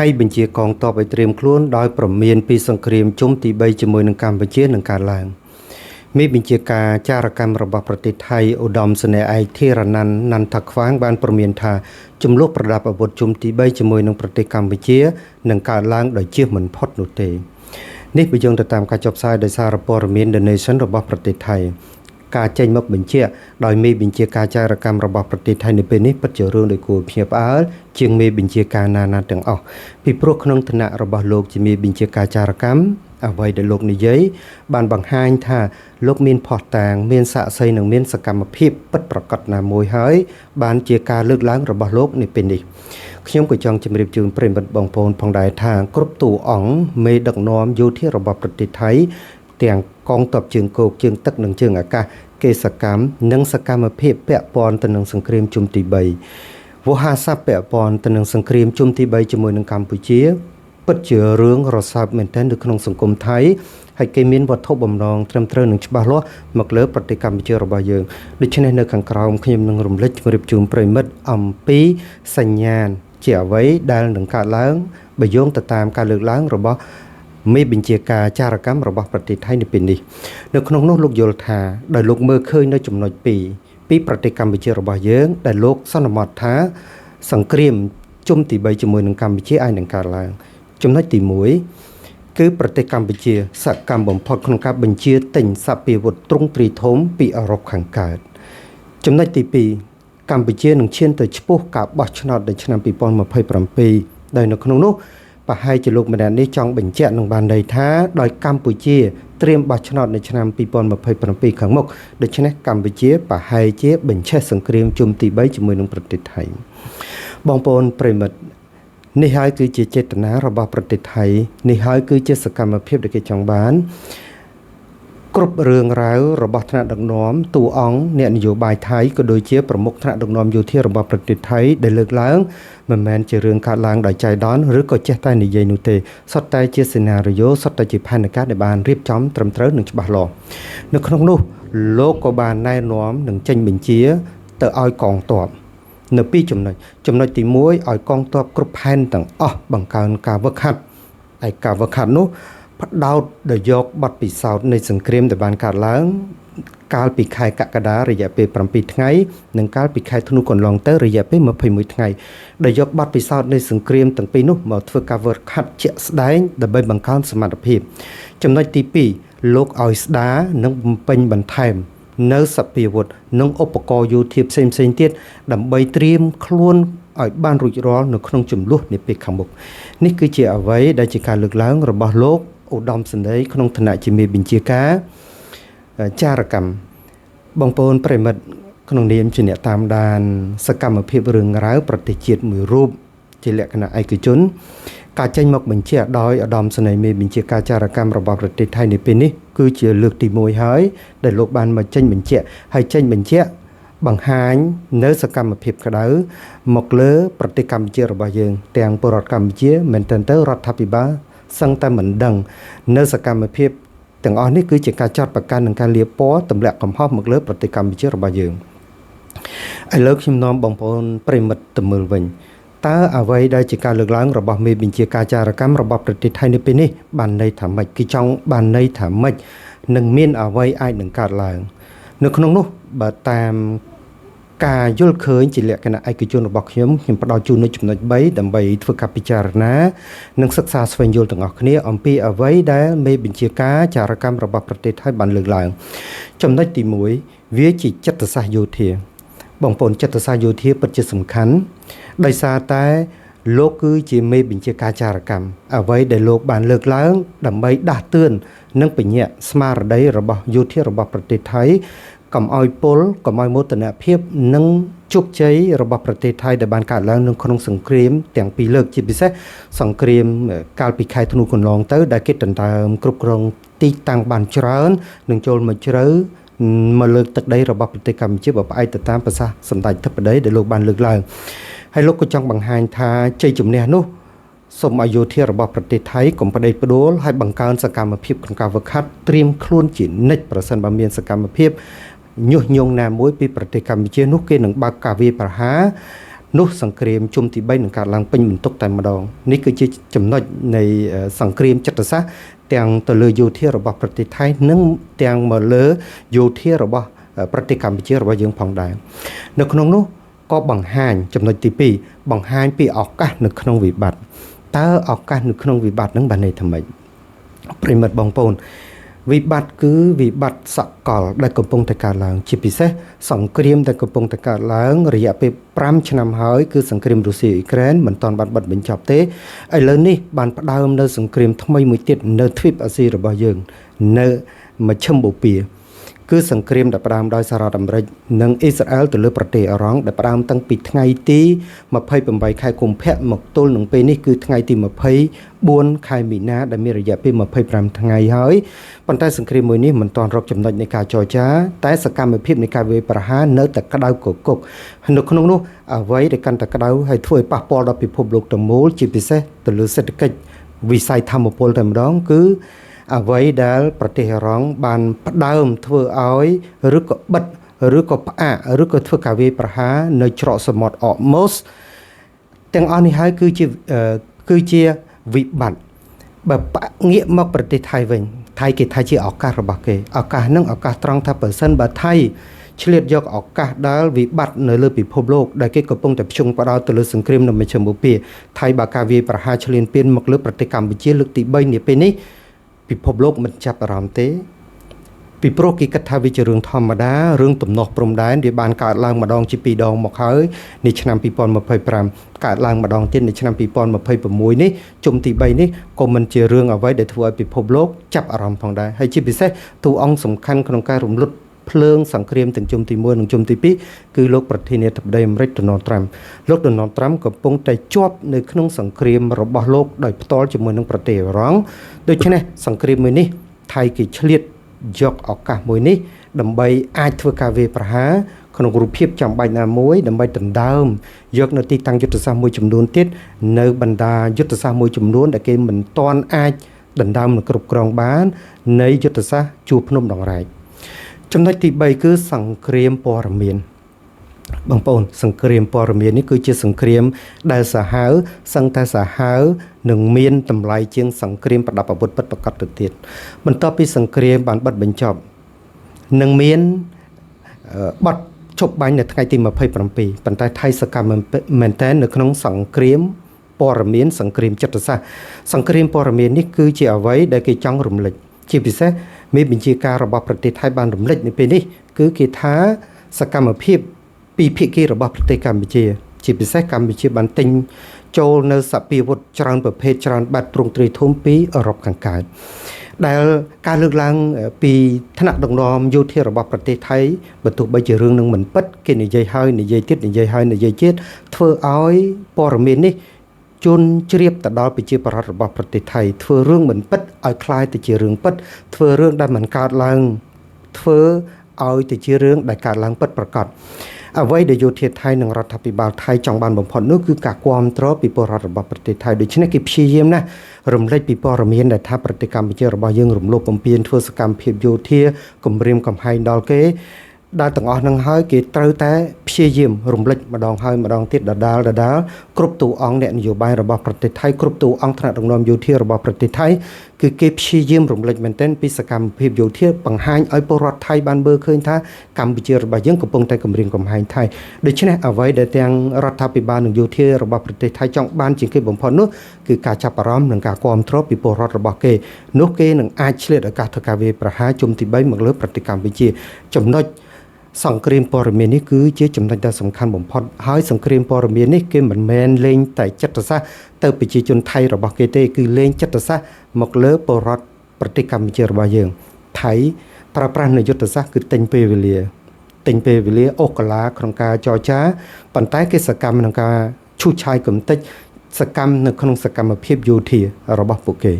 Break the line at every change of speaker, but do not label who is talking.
ថៃបញ្ជាកងទ័ពឲ្យត្រៀមខ្លួនដោយប្រមានពីសង្គ្រាមជុំទី3ជាមួយនឹងកម្ពុជានឹងកើតឡើងមានបញ្ជាការចារកម្មរបស់ប្រទេសថៃឧត្តមសេនីយ៍ឯកធីរណនន្ទខ្វាងបានប្រមានថាចំនួនប្រដាប់អាវុធជុំទី3ជាមួយនឹងប្រទេសកម្ពុជានឹងកើតឡើងដោយជៀសមិនផុតនោះទេនេះបញ្យល់ទៅតាមការចុះផ្សាយដោយសារព័ត៌មាន The Nation របស់ប្រទេសថៃការចេញមកបញ្ជាក់ដោយមេបញ្ជាការចារកម្មរបស់ប្រទេសថៃនៅពេលនេះពិតជារឿងដែលគួរភ្ញាក់ផ្អើលជាងមេបញ្ជាការណាទាំងអស់ពីព្រោះក្នុងឋានៈរបស់លោកជាមេបញ្ជាការចារកម្មអ្វីដែលលោកនិយាយបានបង្ហាញថាលោកមានភ័ស្តុតាងមានសាក្សីនិងមានសកម្មភាពពិតប្រាកដណាមួយហើយបានជាការលើកឡើងរបស់លោកនៅពេលនេះខ្ញុំក៏ចង់ជម្រាបជូនប្រិយមិត្តបងប្អូនផងដែរថាគ្រប់តួអង្គមេដឹកនាំយោធារបស់ប្រទេសថៃទាំងកងទ័ពជើងគោកជើងទឹកនិងជើងអាកាសគេសកម្មនិងសកម្មភាពពាក់ព័ន្ធទៅនឹងសង្គ្រាមជុំទី3វោហារស័ព្ទពាក់ព័ន្ធទៅនឹងសង្គ្រាមជុំទី3ជាមួយនឹងកម្ពុជាពិតជារឿងរសើបមែនទែននៅក្នុងសង្គមថៃហើយគេមានវត្ថុបំណងត្រឹមត្រូវនិងច្បាស់លាស់មកលើប្រទេសកម្ពុជារបស់យើងដូច្នេះនៅខាងក្រោមខ្ញុំនឹងរំលឹកជម្រាបជូនប្រិយមិត្តអំពីសញ្ញាណជាអ្វីដែលនឹងកើតឡើងបើយោងទៅតាមការលើកឡើងរបស់មេបញ្ជាការចារកម្មរបស់ប្រទេសថៃនៅពេលនេះនៅក្នុងនោះលោកយល់ថាដោយលោកមើលឃើញនៅចំណុចពីប្រទេសកម្ពុជារបស់យើងដែលលោកសន្មតថាសង្គ្រាមជុំទី3ជាមួយនឹងកម្ពុជាអាចនឹងកើតឡើងចំណុចទី1គឺប្រទេសកម្ពុជាសកម្មបំផុតក្នុងការបញ្ជាទិញសព្វាវុធទ្រង់ទ្រីធំពីអឺរ៉ុបខាងកើតចំណុចទី2កម្ពុជានឹងឈានទៅឆ្ពោះការបោះឆ្នោតនៅឆ្នាំ2027ដោយនៅក្នុងនោះប្រហែលជាលោកម្នាក់នេះចង់បញ្ជាក់នឹងបានន័យថាដោយកម្ពុជាត្រៀមបោះឆ្នោតនៅឆ្នាំ2027ខាងមុខដូច្នេះកម្ពុជាប្រហែលជាបញ្ឆេះសង្គ្រាមជុំទី3ជាមួយនឹងប្រទេសថៃបងប្អូនប្រិមិត្តនេះហើយគឺជាចេតនារបស់ប្រទេសថៃនេះហើយគឺជាសកម្មភាពដែលគេចង់បានគ្រប់រឿងរ៉ាវរបស់ថ្នាក់ដឹកនាំតួអង្គអ្នកនយោបាយថៃក៏ដូចជាប្រមុខថ្នាក់ដឹកនាំយោធារបស់ប្រទេសថៃដែលលើកឡើងមិនមែនជារឿងកើតឡើងដោយចៃដន្យឬក៏ចេះតែនិយាយនោះទេសុទ្ធតែជាសេណារីយ៉ូសុទ្ធតែជាផែនការដែលបានរៀបចំត្រឹមត្រូវនិងច្បាស់លាស់នៅក្នុងនោះលោកក៏បានណែនាំនិងចេញបញ្ជាទៅឲ្យកងទ័ពនៅពីរចំណុចទី1ឲ្យកងទ័ពគ្រប់ផែនទាំងអស់បង្កើនការវឹកហាត់ហើយការវឹកហាត់នោះផ្ដោតដល់យកបទពិសោធន៍នៃសង្គ្រាមដែលបានកើតឡើងកាលពីខែកក្កដារយៈពេល7ថ្ងៃនិងកាលពីខែធ្នូកន្លងទៅរយៈពេល21ថ្ងៃដែលយកបទពិសោធន៍នៃសង្គ្រាមទាំងពីរនោះមកធ្វើការវឹកហាត់ជាក់ស្ដែងដើម្បីបង្កើនសមត្ថភាពចំណុចទី2លោកឲ្យស្ដារនិងបំពេញបន្ថែមនៅសព្វាវុធនិងឧបករណ៍យោធាផ្សេងទៀតដើម្បីត្រៀមខ្លួនឲ្យបានរួចរាល់នៅក្នុងចំនួននាពេលខាងមុខនេះគឺជាអ្វីដែលជាការលើកឡើងរបស់លោកឧត្តមសេនីយ៍ក្នុងឋានៈជាមេបញ្ជាការចារកម្មបងប្អូនប្រិមិត្តក្នុងនាមជាអ្នកតាមដានសកម្មភាពរឿងរ៉ាវប្រទេសជាតិមួយរូបជាលក្ខណៈឯកជនការចេញមកបញ្ជាក់ដោយឧត្តមសេនីយ៍មេបញ្ជាការចារកម្មរបស់ប្រទេសថៃនៅពេលនេះគឺជាលើកទី1ហើយដែលលោកបានមកចេញបញ្ជាក់ហើយចេញបញ្ជាក់បង្ហាញនៅសកម្មភាពក្តៅមកលើប្រទេសកម្ពុជារបស់យើងទាំងពលរដ្ឋកម្ពុជាមែនទែនទៅរដ្ឋាភិបាលសឹងតែមិនដឹងនៅសកម្មភាពទាំងអស់នេះគឺជាការចាត់ប្រកាន់និងការលាបពណ៌ទម្លាក់កំហុសមកលើប្រទេសកម្ពុជារបស់យើងឥឡូវខ្ញុំនាំបងប្អូនប្រិមិត្តទៅមើលវិញតើអ្វីដែលជាការលើកឡើងរបស់មេបញ្ជាការចារកម្មរបស់ប្រទេសថៃនៅពេលនេះបានន័យថាម៉េចគេចង់បានន័យថាម៉េចនឹងមានអ្វីអាចនឹងកើតឡើងនៅក្នុងនោះបើតាមការយល់ឃើញជាលក្ខណៈឯកជនរបស់ខ្ញុំផ្ដោតជូននៅចំណុច3ដើម្បីធ្វើការពិចារណានិងសិក្សាស្វែងយល់ទាំងអស់គ្នាអំពីអ្វីដែលមេបញ្ជាការចារកម្មរបស់ប្រទេសថៃបានលើកឡើងចំណុចទី1វាជាចិត្តសាស្ត្រយោធាបងប្អូនចិត្តសាស្ត្រយោធាពិតជាសំខាន់ដោយសារតែលោកគឺជាមេបញ្ជាការចារកម្មអ្វីដែលលោកបានលើកឡើងដើម្បីដាស់តឿននិងពញ្ញាក់ស្មារតីរបស់យោធារបស់ប្រទេសថៃកុំឲ្យពលកុំឲ្យមោទនភាពនិងជោគជ័យរបស់ប្រទេសថៃដែលបានកើតឡើងនៅក្នុងសង្គ្រាមទាំងពីរលើកជាពិសេសសង្គ្រាមកាលពីខែធ្នូកន្លងទៅដែលគេដណ្ដើមគ្រប់គ្រងទីតាំងបានច្រើននិងចូលមកជ្រៅមកលើទឹកដីរបស់ប្រទេសកម្ពុជាបើផ្អែកទៅតាមប្រសាសន៍សម្ដេចធិបតីដែលលោកបានលើកឡើងហើយលោកក៏ចង់បង្ហាញថាជ័យជំនះនោះសូមឲ្យយោធារបស់ប្រទេសថៃកុំផ្ដេកផ្ដួលហើយបង្កើនសកម្មភាពក្នុងការវឹកហាត់ត្រៀមខ្លួនជានិច្ចប្រសិនបើមានសកម្មភាពញុះញង់ណាមួយពីប្រទេសកម្ពុជានោះគេនឹងបើកការវាយប្រហារ នោះសង្គ្រាមជុំទី3នឹងកើតឡើងពេញបន្ទុកតែម្ដងនេះគឺជាចំណុចនៃសង្គ្រាមចិត្តសាស្ត្រទាំងទៅលើយោធារបស់ប្រទេសថៃនិងទាំងមកលើយោធារបស់ប្រទេសកម្ពុជារបស់យើងផងដែរនៅក្នុងនោះក៏បង្ហាញចំណុចទី2បង្ហាញពីឱកាសនៅក្នុងវិបត្តិតើឱកាសនៅក្នុងវិបត្តិនឹងបានន័យថាម៉េចប្រិមិត្តបងប្អូនវិបត្តិគឺវិបត្តិសកលដែលកំពុងតែកើតឡើងជាពិសេសសង្គ្រាមដែលកំពុងតែកើតឡើងរយៈពេល5ឆ្នាំហើយគឺសង្គ្រាមរុស្ស៊ីអ៊ុយក្រែនមិនទាន់បានបិទបញ្ចប់ទេឥឡូវនេះបានផ្ដើមនៅសង្គ្រាមថ្មីមួយទៀតនៅទ្វីបអាស៊ីរបស់យើងនៅមជ្ឈិមបូព៌ាគឺសង្គ្រាមដែលផ្ដើមដោយសហរដ្ឋអាមេរិកនិងអ៊ីស្រាអែលទៅលើប្រទេសអ៊ីរ៉ង់ដែលផ្ដើមតាំងពីថ្ងៃទី28ខែកុម្ភៈមកទល់នឹងពេលនេះគឺថ្ងៃទី24ខែមីនាដែលមានរយៈពេល25ថ្ងៃហើយប៉ុន្តែសង្គ្រាមមួយនេះមិនទាន់រកចំណុចនៃការចរចាតែសកម្មភាពនៃការវាយប្រហារនៅតែក្តៅគគុកនៅក្នុងនោះអ្វីដែលកាន់តែក្តៅហើយធ្វើឲ្យប៉ះពាល់ដល់ពិភពលោកទាំងមូលជាពិសេសទៅលើសេដ្ឋកិច្ចវិស័យធម្មពលតែម្ដងគឺអ្វីដែលប្រទេសអ៊ីរ៉ង់បានផ្ដើមធ្វើឲ្យឬក៏បិទឬក៏ផ្អាកឬក៏ធ្វើការវាយប្រហារនៅច្រកសមុទ្រអកម៉ូសទាំងអស់នេះហើយគឺជាវិបត្តិបើងាកមកប្រទេសថៃវិញថៃគេថាជាឱកាសរបស់គេឱកាសហ្នឹងឱកាសត្រង់ថាបើសិនបើថៃឆ្លៀតយកឱកាសដែលវិបត្តិនៅលើពិភពលោកដែលគេកំពុងតែភ្ជង់បដោតទៅលើសង្គ្រាមនៅមជ្ឈិមបូព៌ាថៃបើការវាយប្រហារឈ្លានពានមកលើប្រទេសកម្ពុជាលើកទី3នាពេលនេះពិភពលោកមិនចាប់អារម្មណ៍ទេពីព្រោះគេគិតថាវាជារឿងធម្មតារឿងទំនាស់ព្រំដែនវាបានកើតឡើងម្ដងជា2ដងមកហើយในឆ្នាំ2025កើតឡើងម្ដងទៀតในឆ្នាំ2026នេះជុំទី3នេះក៏មិនជារឿងអ្វីដែលធ្វើឲ្យពិភពលោកចាប់អារម្មណ៍ផងដែរហើយជាពិសេសតួអង្គសំខាន់ក្នុងការរំលត់ភ្លើងសង្គ្រាមទាំងជុំទី1និងជុំទី2គឺលោកប្រធានាធិបតីអាមេរិក Donald Trump លោក Donald Trump កំពុងតែជាប់នៅក្នុងសង្គ្រាមរបស់លោកដោយផ្ទាល់ជាមួយនឹងប្រទេសអ៊ីរ៉ង់ដូច្នេះសង្គ្រាមមួយនេះថៃគេឆ្លៀតយកឱកាសមួយនេះដើម្បីអាចធ្វើការវាយប្រហារក្នុងរូបភាពចាំបាច់ណាមួយដើម្បីដណ្ដើមយកនៅទីតាំងយុទ្ធសាស្ត្រមួយចំនួនទៀតនៅបណ្ដាយុទ្ធសាស្ត្រមួយចំនួនដែលគេមិនទាន់អាចដណ្ដើមនិងគ្រប់គ្រងបាននៃយុទ្ធសាស្ត្រជួរភ្នំដងរែកចំណុចទី3គឺសង្គ្រាមព័ត៌មានបងប្អូនសង្គ្រាមព័ត៌មាននេះគឺជាសង្គ្រាមដែលសាហាវសឹងតែសាហាវនឹងមានតម្លៃជាងសង្គ្រាមប្រដាប់អាវុធពិតប្រាកដទៅទៀតបន្ទាប់ពីសង្គ្រាមបានបិទបញ្ចប់នឹងមានបទឈប់បាញ់នៅថ្ងៃទី27ប៉ុន្តែថៃសកម្មមែនទែននៅក្នុងសង្គ្រាមព័ត៌មានសង្គ្រាមចិត្តសាស្ត្រសង្គ្រាមព័ត៌មាននេះគឺជាអ្វីដែលគេចង់រំលេចជាពិសេសមានបញ្ជាការរបស់ប្រទេសថៃបានរំលេចនៅពេលនេះគឺគេថាសកម្មភាពពីភាគីរបស់ប្រទេសកម្ពុជាជាពិសេសកម្ពុជាបានទិញចូលនៅសពាវុធច្រើនប្រភេទច្រើនបាត់ទ្រង់ទ្រាយធំពីអឺរ៉ុបខាងកើតដែលការលើកឡើងពីថ្នាក់ដឹកនាំយោធារបស់ប្រទេសថៃបើទោះបីជារឿងនឹងមិនពិតគេនិយាយហើយនិយាយទៀតនិយាយហើយនិយាយទៀតធ្វើឲ្យព័ត៌មាននេះជន់ជ្រាបទៅដល់ប្រជាប្រដ្ឋរបស់ប្រទេសថៃធ្វើរឿងមិនពិតឲ្យคล้ายទៅជារឿងពិតធ្វើរឿងដែលមិនកើតឡើងធ្វើឲ្យទៅជារឿងដែលកើតឡើងពិតប្រាកដអ្វីដែលយោធាថៃនិងរដ្ឋាភិបាលថៃចង់បានបំផុតនោះគឺការគាំទ្រពីពលរដ្ឋរបស់ប្រទេសថៃដូច្នេះគេព្យាយាមណាស់រំលេចពីព័ត៌មានដែលថាប្រទេសកម្ពុជារបស់យើងរំលោភបំពានធ្វើសកម្មភាពយោធាគំរាមកំហែងដល់គេដែលទាំងអស់នឹងហើយគេត្រូវតែព្យាយាមរំលេចម្ដងហើយម្ដងទៀតដដាលគ្រប់តួអង្គអ្នកនយោបាយរបស់ប្រទេសថៃគ្រប់តួអង្គថ្នាក់ដឹកនាំយោធារបស់ប្រទេសថៃគឺគេព្យាយាមរំលេចមែនទែនពីសកម្មភាពយោធាបង្ហាញឲ្យពលរដ្ឋថៃបានមើលឃើញថាកម្ពុជារបស់យើងកំពុងតែគំរាមកំហែងថៃដូច្នេះអ្វីដែលទាំងរដ្ឋាភិបាលនិងយោធារបស់ប្រទេសថៃចង់បានជាងគេបំផុតនោះគឺការចាប់អារម្មណ៍និងការគាំទ្រពីពលរដ្ឋរបស់គេនោះគេនឹងអាចឆ្លៀតឱកាសធ្វើការវាយប្រហារជុំទី3មកលើប្រទេសកម្ពុជាចំណុចសង្គ្រាមព័ត៌មាននេះគឺជាចំណុចដ៏សំខាន់បំផុតហើយសង្គ្រាមព័ត៌មាននេះគេមិនមែនលេងតែចិត្តសាស្ត្រទៅប្រជាជនថៃរបស់គេទេគឺលេងចិត្តសាស្ត្រមកលើពលរដ្ឋប្រទេសកម្ពុជារបស់យើងថៃប្រើប្រាស់នៅយុទ្ធសាស្ត្រគឺទិញពេលវេលាអូសកាឡាក្នុងការចរចាប៉ុន្តែគេសកម្មក្នុងការឈូសឆាយកំទេចសកម្មនៅក្នុងសកម្មភាពយោធារបស់ពួកគេ